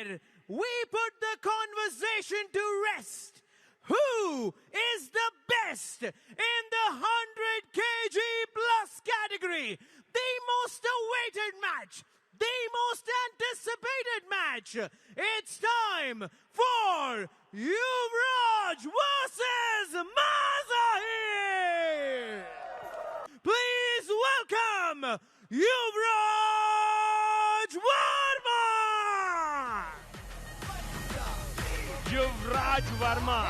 where we put the conversation to rest. Who is the best in the 100 kg plus category? The most awaited match, the most anticipated match. It's time for Yuvraj versus Mazahir. Please welcome Yuvraj Verma. युवराज वर्मा,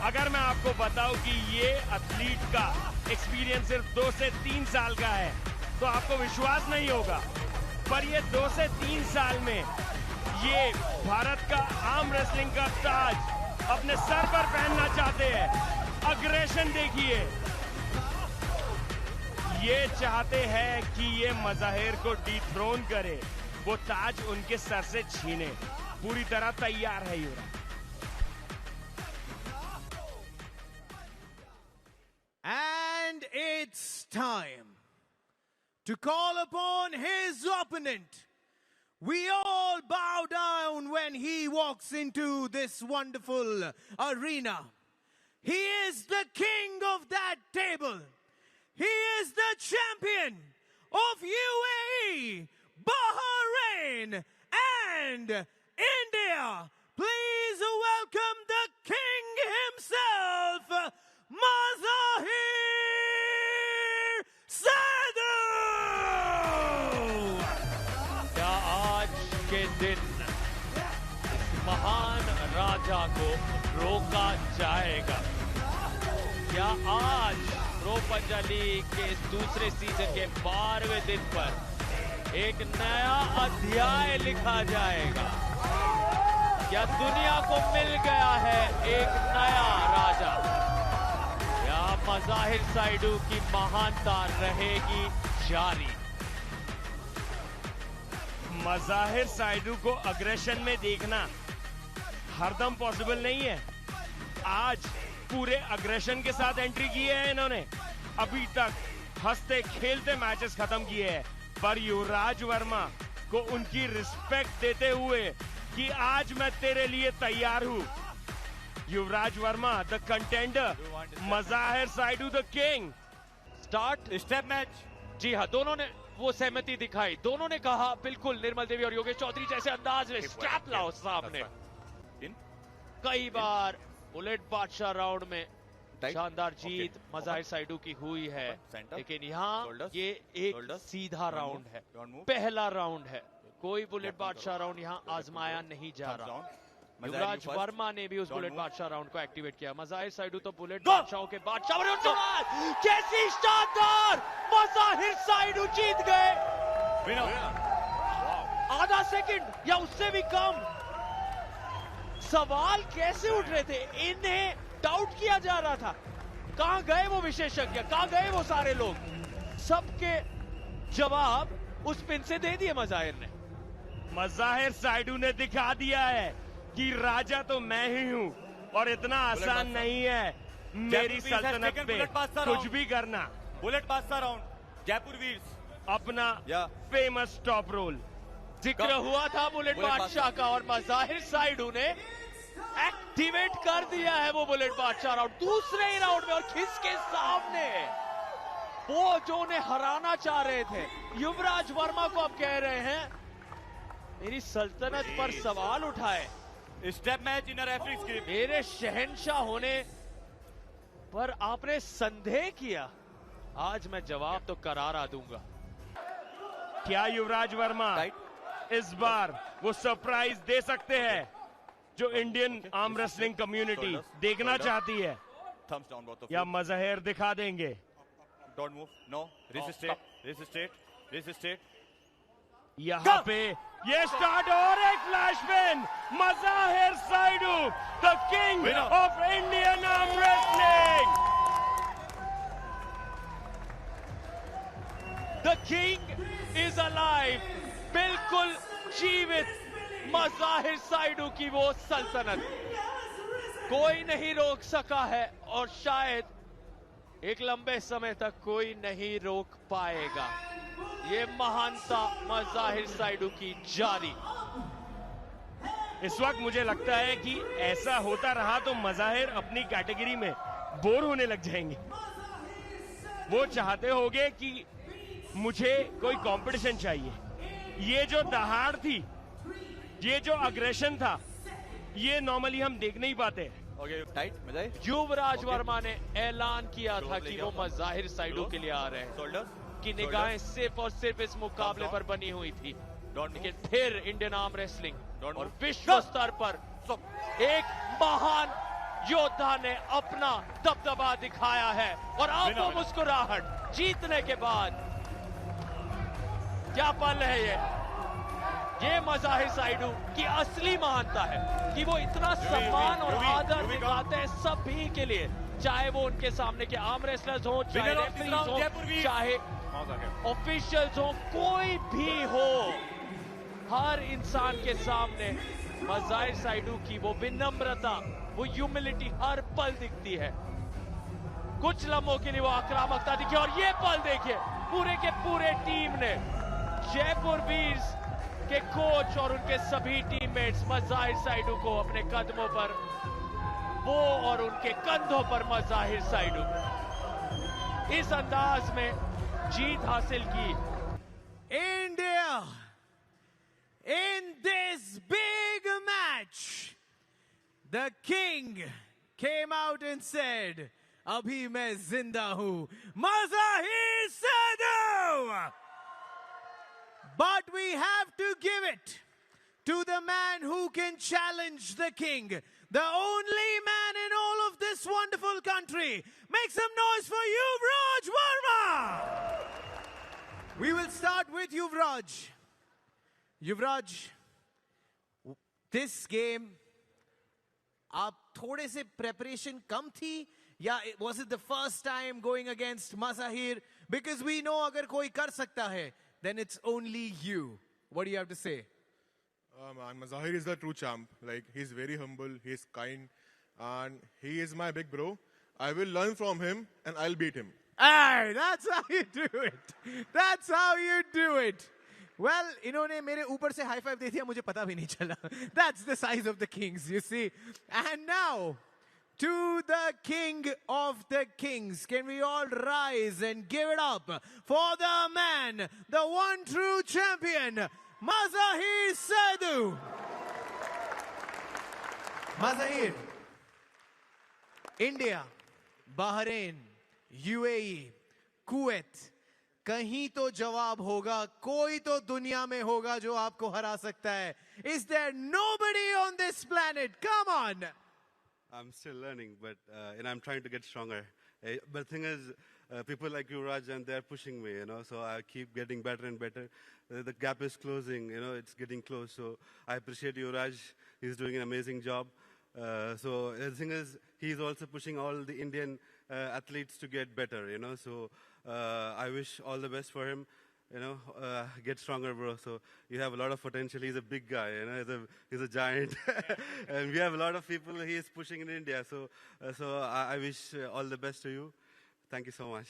अगर मैं आपको बताऊं कि ये athlete का experience सिर्फ 2 से 3 साल का है तो आपको विश्वास नहीं होगा, पर ये 2 से 3 साल में ये भारत का आर्म रेसलिंग का ताज अपने सर पर पहनना चाहते हैं। अग्रेशन देखिए, ये चाहते हैं कि ये मज़ाहिर को डिथ्रोन करे, वो ताज उनके सर से छीने। पूरी तरह तैयार है युवराज। And it's time to call upon his opponent. We all bow down when he walks into this wonderful arena. He is the king of that table. He is the champion of UAE, Bahrain, and India. Please welcome the king himself, Mazahir Saadu! क्या आज के दिन इस महान राजा को रोका जाएगा? क्या आज प्रो पंजाली के इस दूसरे सीजन के 12वें दिन पर एक नया अध्याय लिखा जाएगा? क्या दुनिया को मिल गया है एक नया राजा? या मज़ाहिर साइडू की महानता रहेगी जारी? मज़ाहिर साइडू को अग्रेशन में देखना हरदम पॉसिबल नहीं है। आज पूरे अग्रेशन के साथ एंट्री की है इन्होंने। अभी तक हंसते खेलते मैचेस खत्म किए हैं, पर युवराज वर्मा को उनकी रिस्पेक्ट देते हुए कि आज मैं तेरे लिए तैयार हूं। Yuvraj Verma the contender, Mazahir Saidu the king. Start step match. जी हाँ, दोनों ने वो सहमति दिखाई। दोनों ने कहा बिल्कुल निर्मल देवी और योगेश चौधरी जैसे अंदाज में स्ट्रैप लाओ सामने। कई बार बुलेट बादशाह राउंड में शानदार जीत मज़ाहिर साइडू की हुई है, लेकिन यहाँ ये एक सीधा राउंड है, पहला राउंड है। कोई बुलेट बादशाह राउंड यहाँ आजमाया नहीं जा रहा। युवराज वर्मा ने भी उस बुलेट बादशाह राउंड को एक्टिवेट किया। मज़ाहिर साइडू तो बुलेट बादशाहों के बादशाह। कैसी शानदार! मज़ाहिर साइडू जीत गए। आधा सेकंड या उससे भी कम। सवाल कैसे उठ रहे थे? इन्हें डाउट किया जा रहा था। कहां गए वो विशेषज्ञ, कहां गए वो सारे लोग? सबके जवाब उस पिन से दे दिए मज़ाहिर ने। मज़ाहिर साइडू ने दिखा दिया है कि राजा तो मैं ही हूं और इतना आसान नहीं है मेरी सल्तनत पे कुछ भी करना। बुलेट बादशाह राउंड, जयपुर वीर्स अपना फेमस टॉप रोल जिक्र हुआ था बुलेट बादशाह का, और मज़ाहिर साइडू ने एक्टिवेट कर दिया है वो बुलेट बादशाह राउंड दूसरे ही राउंड में। और खिस के सामने वो जो उन्हें हराना चाह रहे थे युवराज वर्मा को अब कह रहे हैं मेरी सल्तनत पर सवाल उठाए। स्टेप मैच इन रेफरी स्क्रिप्ट। मेरे शहंशाह होने पर आपने संदेह किया, आज मैं जवाब तो करारा दूंगा। क्या युवराज वर्मा इस बार वो सरप्राइज दे सकते हैं जो इंडियन आर्म रेसलिंग कम्युनिटी देखना चाहती है, या मज़ाहिर दिखा देंगे? Don't move, no, resist. यहाँ पे ये स्टार्ट और एक flash pin. Mazahir Saidu the king of Indian arm wrestling. The king is alive. बिल्कुल जीवित मज़ाहिर साइडू की वो सल्तनत कोई नहीं रोक सका है, और शायद एक लंबे समय तक कोई नहीं रोक पाएगा। ये महानता मज़ाहिर साइडू की जारी। इस वक्त मुझे लगता है कि ऐसा होता रहा तो मज़ाहिर अपनी कैटेगरी में बोर होने लग जाएंगे। वो चाहते होंगे कि मुझे कोई कंपटीशन चाहिए। ये जो दहाड़ थी, ये जो अग्रेशन था, ये नॉर्मली हम देख नहीं पाते। युवराज वर्मा ने ऐलान किया था कि वो मज़ाहिर साइडू के लिए आ रहे हैं, कि निगाहें सिर्फ और सिर्फ इस मुकाबले पर बनी हुई थी। लेकिन फिर इंडियन आर्म रेसलिंग और विश्व स्तर पर एक महान योद्धा ने अपना दबदबा दिखाया है। और अब वो मुस्कुराहट जीतने के बाद, क्या पल है ये मज़ाहिर साइडू की असली महानता है कि वो इतना सम्मान और आदर दिखाते हैं सभी के लिए, चाहे वो उनके सामने के आर्म रेसलर्स हो, चाहे रेफरीज हो, चाहे ऑफिशियल्स हो, कोई भी हो। हर इंसान के सामने मज़ाहिर साइडू की वो विनम्रता, वो ह्यूमिलिटी हर पल दिखती है। कुछ लम्हों के लिए वो आक्रामकता दिखी, और ये पल देखिए, पूरे के पूरे टीम ने, जयपुर वीर्स के कोच और उनके सभी टीममेट्स मज़ाहिर साइडू को अपने कदमों पर, वो और उनके कंधों पर मज़ाहिर साइडू इस अंदाज में जीत हासिल की। India in this big match, the king came out and said, "Abhi main zinda hu, Mazahir Saidou." But we have to give it to the man who can challenge the king, the only man in all of this wonderful country. Make some noise for Yuvraj Verma. We will start with Yuvraj. Yuvraj, this game, आप थोड़े से preparation कम थी, या was it the first time going against Mazahir? Because we know अगर कोई कर सकता है, then it's only you. What do you have to say? Mazahir is the true champ. Like, he's very humble, he's kind, and he is my big bro. I will learn from him and I'll beat him. Hey, that's how you do it. That's how you do it. Well, इन्होंने मेरे ऊपर से high five दे दिया, मुझे पता भी नहीं चला. That's the size of the kings, you see. And now, to the king of the kings, can we all rise and give it up for the man, the one true champion, Mazahir Saidou. Mazahir, India, Bahrain, UAE, Kuwait, कहीं तो जवाब होगा, कोई तो दुनिया में होगा जो आपको हरा सकता है. Is there nobody on this planet? Come on. I'm still learning, but and I'm trying to get stronger. But the thing is, people like you, Raj, and they're pushing me, so I keep getting better and better. The gap is closing, it's getting close. So I appreciate you, Raj. He's doing an amazing job. So the thing is, he's also pushing all the Indian athletes to get better, So I wish all the best for him. Get stronger, bro. So you have a lot of potential. He's a big guy, he's a giant. And we have a lot of people he is pushing in India. So I wish all the best to you. Thank you so much.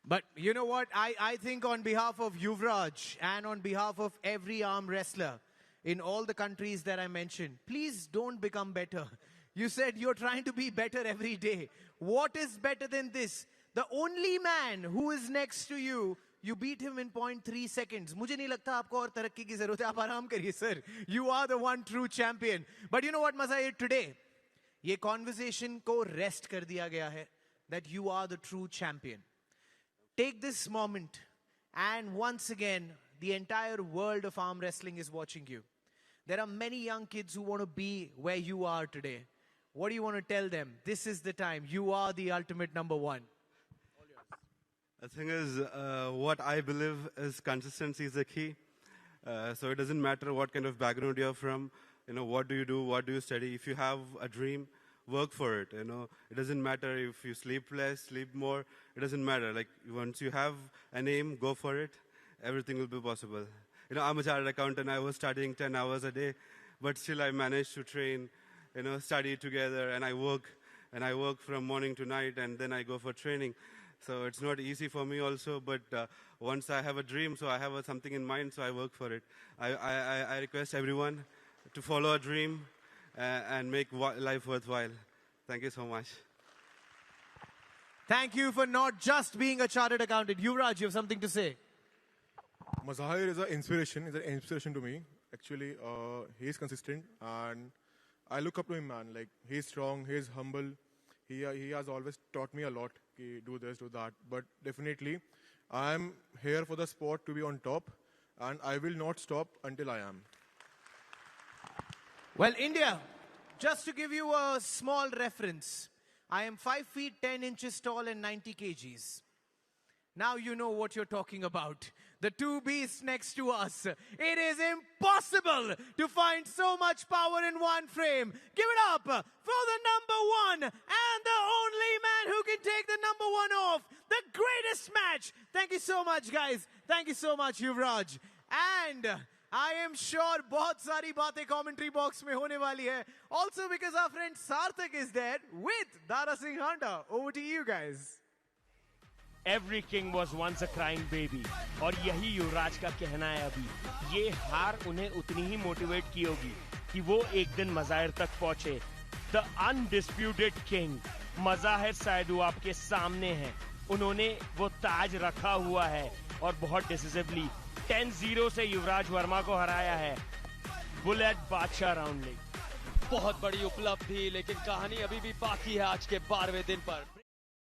But you know what? I think on behalf of Yuvraj and on behalf of every arm wrestler in all the countries that I mentioned, please don't become better. You said you're trying to be better every day. What is better than this? The only man who is next to you, you beat him in 0.3 seconds. मुझे नहीं लगता आपको और तरक्की की जरूरत है. आप आराम करिए, sir. You are the one true champion. But you know what, Mazahir, today, ये conversation को rest कर दिया गया है that you are the true champion. Take this moment, and once again, the entire world of arm wrestling is watching you. There are many young kids who want to be where you are today. What do you want to tell them? This is the time. You are the ultimate number one. The thing is, what I believe is consistency is the key. So it doesn't matter what kind of background you're from, what do you do, what do you study. If you have a dream, work for it, It doesn't matter if you sleep less, sleep more. It doesn't matter. Like, once you have an aim, go for it. Everything will be possible. I'm a chartered accountant. I was studying 10 hours a day, but still I managed to train, study together, and I work from morning to night, and then I go for training. So it's not easy for me also, but once I have a dream, so I have something in mind, so I work for it. I request everyone to follow a dream, and make life worthwhile. Thank you so much. Thank you for not just being a chartered accountant. Yuvraj, you have something to say. Mazahir is an inspiration to me. Actually, he is consistent, and I look up to him, man. Like, he's strong, he's humble. He has always taught me a lot. Do this, do that. But definitely, I'm here for the sport to be on top, and I will not stop until I am. Well, India, just to give you a small reference, I am 5 feet 10 inches tall and 90 kgs. Now you know what you're talking about. The two beasts next to us. It is impossible to find so much power in one frame. Give it up for the number 1 and the only man who can take the number 1 off. The greatest match. Thank you so much, guys. Thank you so much, Yuvraj. And I am sure बहुत सारी बातें commentary box में होने वाली है. Also because our friend Sarthak is there with Dara Singh Handa. Over to you guys. Every king was once a crying baby. और यही युवराज का कहना है अभी. ये हार उन्हें उतनी ही मोटिवेट की होगी कि वो एक दिन मज़ाहिर तक पहुंचे. The undisputed king, मज़ाहिर साइदू आपके सामने हैं. उन्होंने वो ताज रखा हुआ है और बहुत डिसिसिवली 10-0 से युवराज वर्मा को हराया है. बुलेट बादशाह राउंड में. बहुत बड़ी उपलब्धि, लेकिन कहानी अभी भी बाकी है आज के 12वें दिन पर.